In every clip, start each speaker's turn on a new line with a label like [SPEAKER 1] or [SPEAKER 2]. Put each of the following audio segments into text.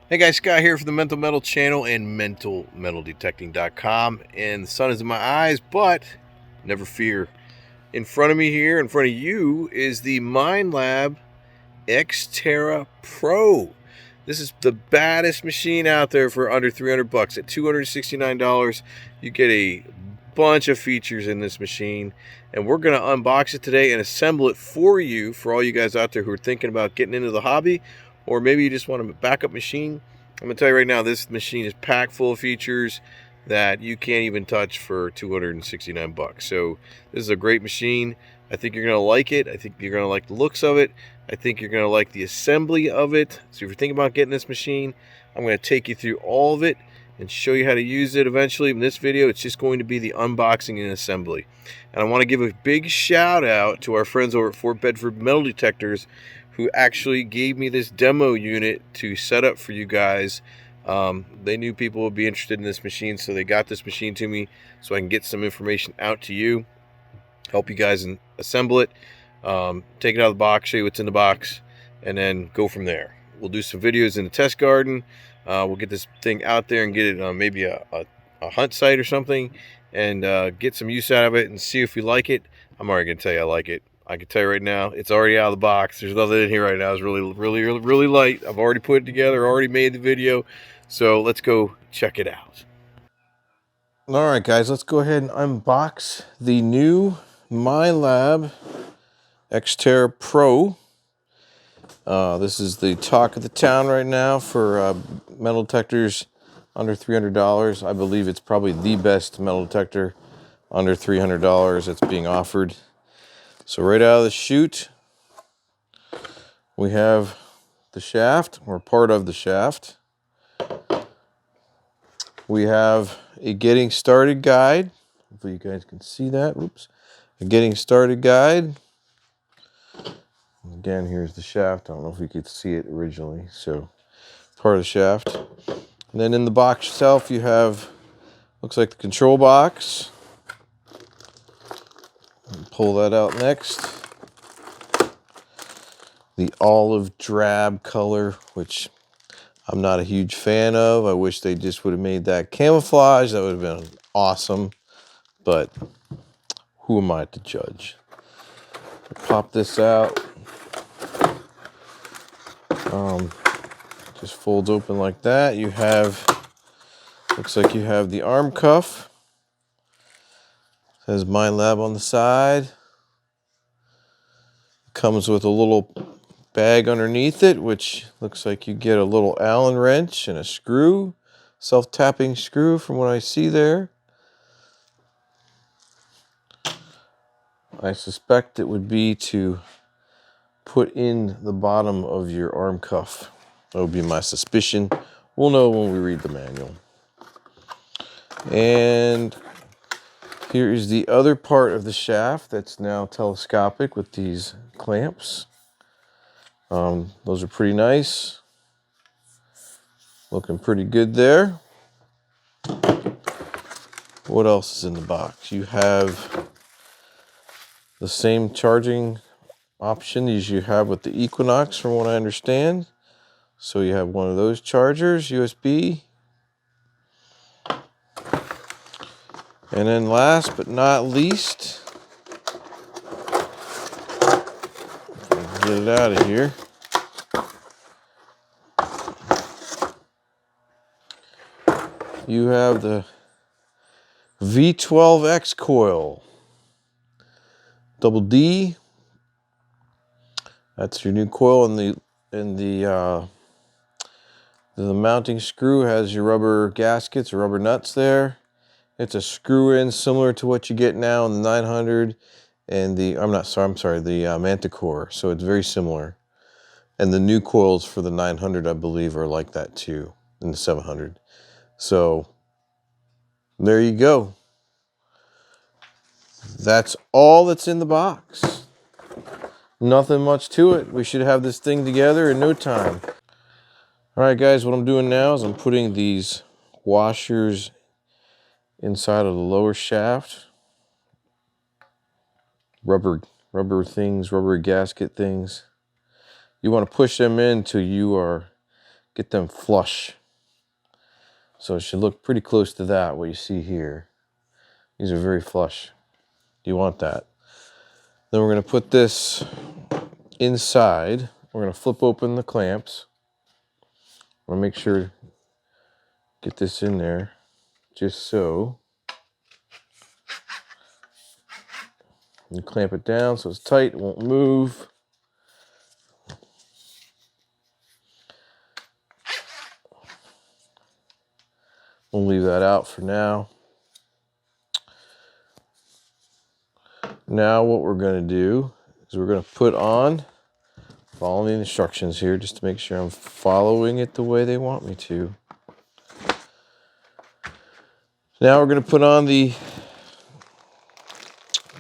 [SPEAKER 1] Hey guys, Scott here for the Mental Metal channel and mentalmetalDetecting.com. And the sun is in my eyes, but never fear. In front of me here, in front of you, is the Minelab X-Terra Pro. This is the baddest machine out there for under 300 bucks. At $269, you get a bunch of features in this machine. And we're going to unbox it today and assemble it for you, for all you guys out there who are thinking about getting into the hobby, or maybe you just want a backup machine. I'm going to tell you right now, this machine is packed full of features that you can't even touch for 269 bucks. So this is a great machine. I think you're going to like it. I think you're going to like the looks of it. I think you're going to like the assembly of it. So if you're thinking about getting this machine, I'm going to take you through all of it and show you how to use it eventually. In this video, it's just going to be the unboxing and assembly. And I want to give a big shout out to our friends over at Fort Bedford Metal Detectors, who actually gave me this demo unit to set up for you guys. They knew people would be interested in this machine, so they got this machine to me so I can get some information out to you, help you guys assemble it, take it out of the box, show you what's in the box, and then go from there. We'll do some videos in the test garden. We'll get this thing out there and get it on maybe a hunt site or something, and get some use out of it and see if we like it. I'm already going to tell you I like it. I can tell you right now, it's already out of the box. There's nothing in here right now. It's really light. I've already put it together, already made the video. So let's go check it out. All right, guys, let's go ahead and unbox the new Minelab X-Terra Pro. This is the talk of the town right now for metal detectors under $300. I believe it's probably the best metal detector under $300 that's being offered. So right out of the chute, we have the shaft, or part of the shaft. We have a getting started guide. Hopefully you guys can see that. Oops. A getting started guide. Again, here's the shaft. I don't know if you could see it originally. So part of the shaft. And then in the box itself, you have, looks like the control box. Pull that out next. The olive drab color, which I'm not a huge fan of. I wish they just would have made that camouflage. That would have been awesome. But who am I to judge? Pop this out. Just folds open like that. You have, looks like you have the arm cuff. Says Minelab on the side. Comes with a little bag underneath it, which looks like you get a little Allen wrench and a screw, self-tapping screw from what I see there. I suspect it would be to put in the bottom of your arm cuff. That would be my suspicion. We'll know when we read the manual. And here is the other part of the shaft that's now telescopic with these clamps. Those are pretty nice. Looking pretty good there. What else is in the box? You have the same charging option as you have with the Equinox, from what I understand. So you have one of those chargers, USB. And then last but not least, get it out of here. You have the V12X coil. Double D. That's your new coil, and the mounting screw has your rubber gaskets or rubber nuts there. It's a screw in similar to what you get now in the 900 and the the Manticore. So it's very similar. And the new coils for the 900, I believe, are like that too, in the 700. So there you go. That's all that's in the box. Nothing much to it. We should have this thing together in no time. All right, guys, what I'm doing now is I'm putting these washers inside of the lower shaft. Rubber things, rubber gasket things. You want to push them in till you get them flush. So it should look pretty close to that, what you see here. These are very flush. You want that. Then we're going to put this inside. We're going to flip open the clamps. I want to make sure, get this in there, just so. You clamp it down so it's tight, it won't move. We'll leave that out for now. Now what we're going to do is we're going to put on, following the instructions here just to make sure I'm following it the way they want me to. Now we're going to put on the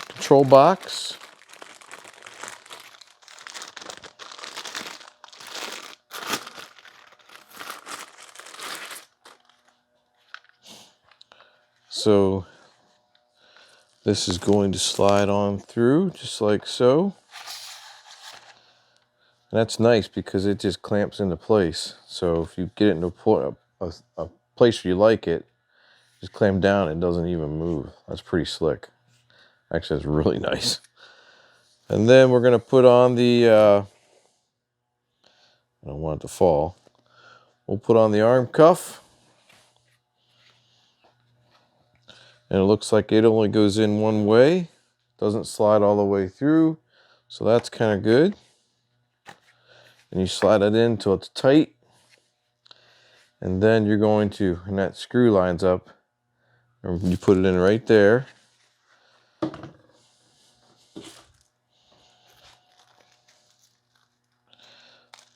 [SPEAKER 1] control box. So this is going to slide on through just like so. And that's nice because it just clamps into place. So if you get it into a place where you like it, just clamp down, it doesn't even move. That's pretty slick. Actually, that's really nice. And then we're going to put on the, I don't want it to fall. We'll put on the arm cuff. And it looks like it only goes in one way. Doesn't slide all the way through. So that's kind of good. And you slide it in until it's tight. And then you're going to, and that screw lines up. And you put it in right there.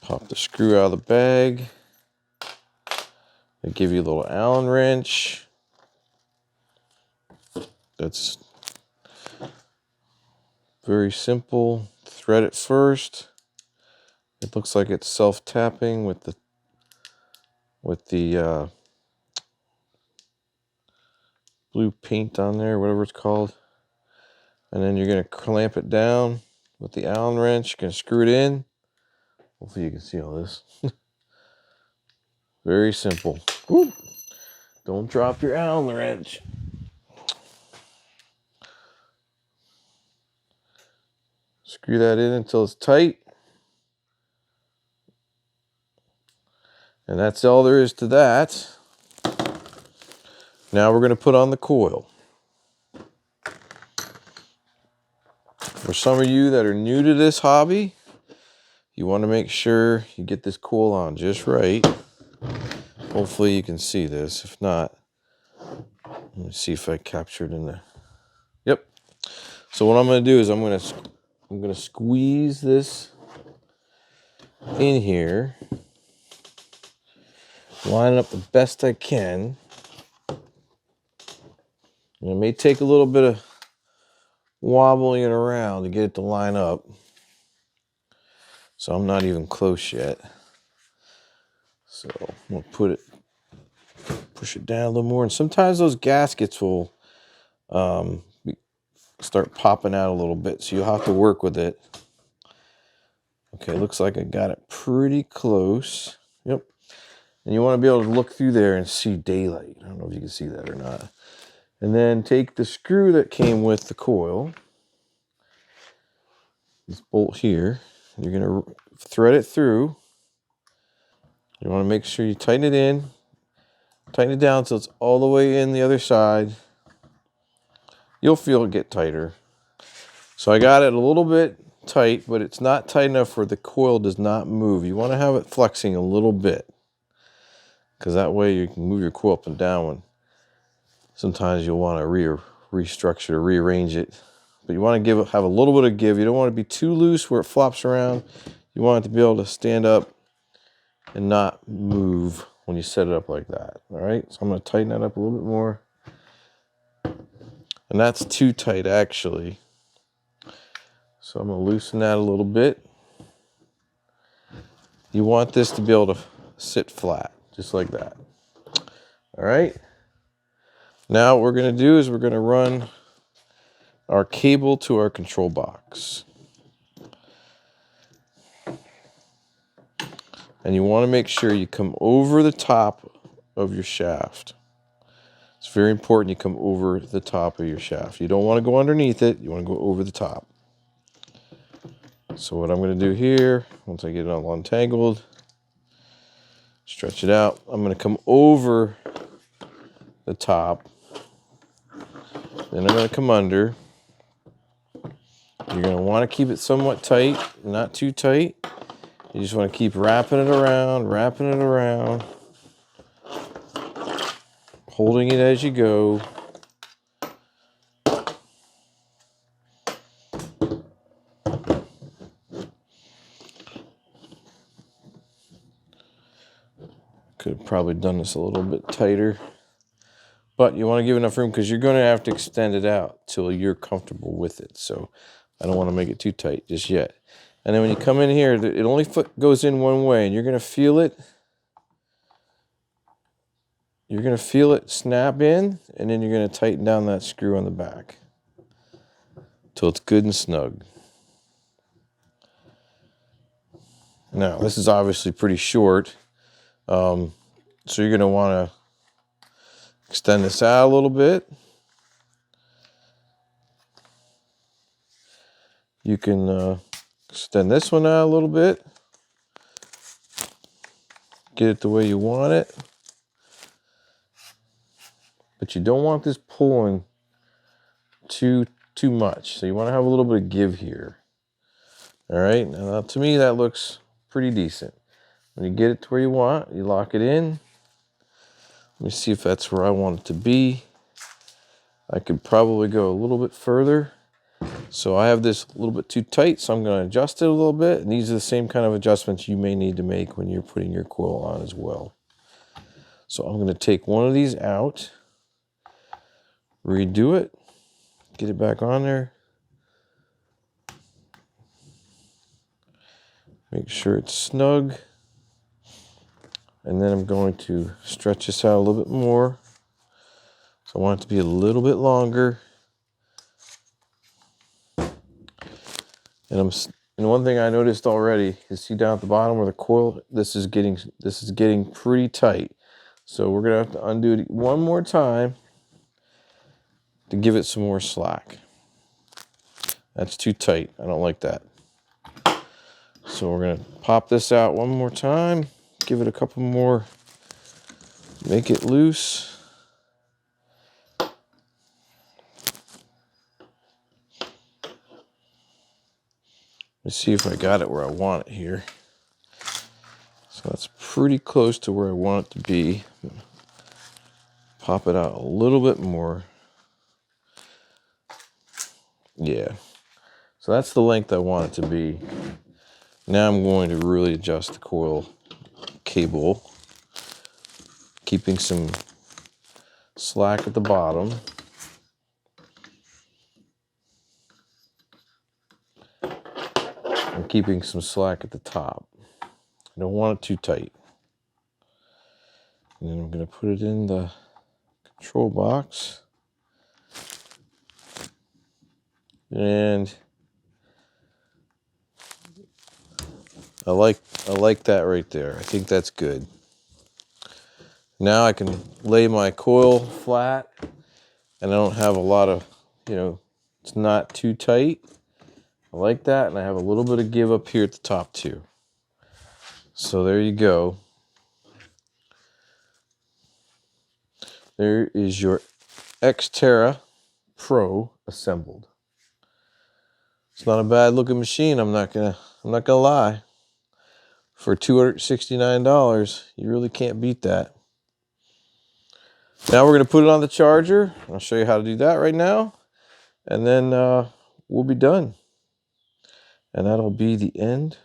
[SPEAKER 1] Pop the screw out of the bag. They give you a little Allen wrench. That's very simple. Thread it first. It looks like it's self-tapping with the blue paint on there, whatever it's called. And then you're going to clamp it down with the Allen wrench. You're going to screw it in. Hopefully you can see all this. Very simple. Woo. Don't drop your Allen wrench. Screw that in until it's tight. And that's all there is to that. Now we're going to put on the coil. For some of you that are new to this hobby, you want to make sure you get this coil on just right. Hopefully you can see this. If not, let me see if I captured in the. Yep. So what I'm going to do is I'm going to squeeze this in here, line it up the best I can. And it may take a little bit of wobbling it around to get it to line up. So I'm not even close yet. So I'm going to push it down a little more. And sometimes those gaskets will start popping out a little bit. So you'll have to work with it. Okay, looks like I got it pretty close. Yep. And you want to be able to look through there and see daylight. I don't know if you can see that or not. And then take the screw that came with the coil, this bolt here, you're going to thread it through. You want to make sure you tighten it in, tighten it down so it's all the way in the other side. You'll feel it get tighter. So I got it a little bit tight, but it's not tight enough where the coil does not move. You want to have it flexing a little bit, because that way you can move your coil up and down when sometimes you'll want to restructure or rearrange it. But you want to have a little bit of give. You don't want to be too loose where it flops around. You want it to be able to stand up and not move when you set it up like that. All right, so I'm going to tighten that up a little bit more. And that's too tight actually. So I'm going to loosen that a little bit. You want this to be able to sit flat, just like that. All right. Now what we're going to do is we're going to run our cable to our control box.
[SPEAKER 2] And you want to make sure you come over the top of your shaft. It's very important you come over the top of your shaft. You don't want to go underneath it. You want to go over the top. So what I'm going to do here, once I get it all untangled, stretch it out. I'm going to come over the top. Then I'm going to come under. You're going to want to keep it somewhat tight, not too tight. You just want to keep wrapping it around, holding it as you go. Could have probably done this a little bit tighter. But you want to give enough room because you're going to have to extend it out till you're comfortable with it. So I don't want to make it too tight just yet. And then when you come in here, it only goes in one way, and you're going to feel it. You're going to feel it snap in, and then you're going to tighten down that screw on the back till it's good and snug. Now, this is obviously pretty short, so you're going to want to extend this out a little bit. You can extend this one out a little bit. Get it the way you want it. But you don't want this pulling too much. So you want to have a little bit of give here. All right, now to me that looks pretty decent. When you get it to where you want, you lock it in. Let me see if that's where I want it to be. I could probably go a little bit further. So I have this a little bit too tight, so I'm going to adjust it a little bit. And these are the same kind of adjustments you may need to make when you're putting your coil on as well. So I'm going to take one of these out, redo it, get it back on there. Make sure it's snug. And then I'm going to stretch this out a little bit more. So I want it to be a little bit longer. And one thing I noticed already is, see down at the bottom where the coil, this is getting pretty tight. So we're gonna have to undo it one more time to give it some more slack. That's too tight. I don't like that. So we're gonna pop this out one more time, give it a couple more, make it loose. Let's see if I got it where I want it here. So that's pretty close to where I want it to be. Pop it out a little bit more. Yeah. So that's the length I want it to be. Now I'm going to really adjust the coil cable, keeping some slack at the bottom. And keeping some slack at the top. I don't want it too tight. And then I'm going to put it in the control box. And I like that right there. I think that's good. Now I can lay my coil flat, and I don't have a lot of, it's not too tight. I like that, and I have a little bit of give up here at the top too. So there you go. There is your X-Terra Pro assembled. It's not a bad looking machine, I'm not gonna lie. For $269, you really can't beat that. Now we're gonna put it on the charger. I'll show you how to do that right now. And then we'll be done. And that'll be the end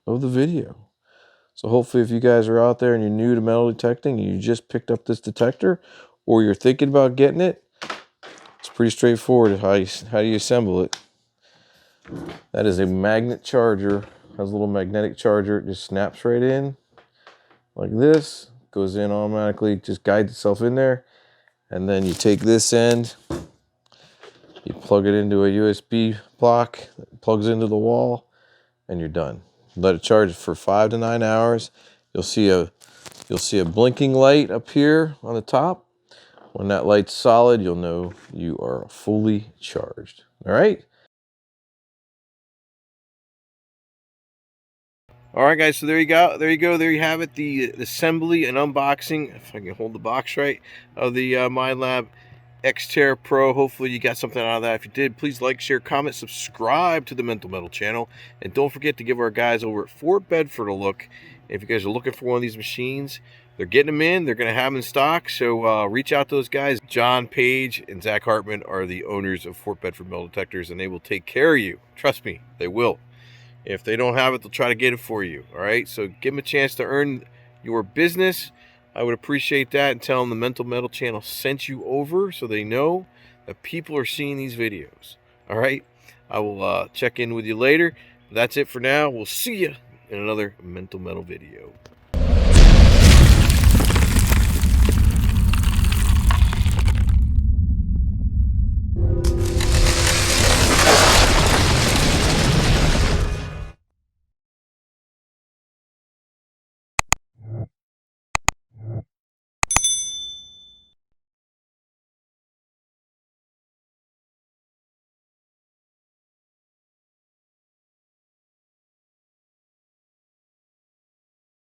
[SPEAKER 2] of the video. So hopefully if you guys are out there and you're new to metal detecting and you just picked up this detector, or you're thinking about getting it, it's pretty straightforward how you assemble it. That is a magnet charger. It has a little magnetic charger. It just snaps right in like this. Goes in automatically, just guides itself in there. And then you take this end, you plug it into a USB block, it plugs into the wall, and you're done. Let it charge for 5 to 9 hours. You'll see a blinking light up here on the top. When that light's solid, you'll know you are fully charged. All right.
[SPEAKER 1] All right, guys. So there you go. There you go. There you have it. The assembly and unboxing, if I can hold the box right, of the Minelab X-Terra Pro. Hopefully you got something out of that. If you did, please like, share, comment, subscribe to the Mental Metal channel. And don't forget to give our guys over at Fort Bedford a look. If you guys are looking for one of these machines, they're getting them in. They're going to have them in stock. So reach out to those guys. John Page and Zach Hartman are the owners of Fort Bedford Metal Detectors, and they will take care of you. Trust me, they will. If they don't have it, they'll try to get it for you. All right? So give them a chance to earn your business. I would appreciate that, and tell them the Mental Metal channel sent you over so they know that people are seeing these videos. All right? I will check in with you later. That's it for now. We'll see you in another Mental Metal video.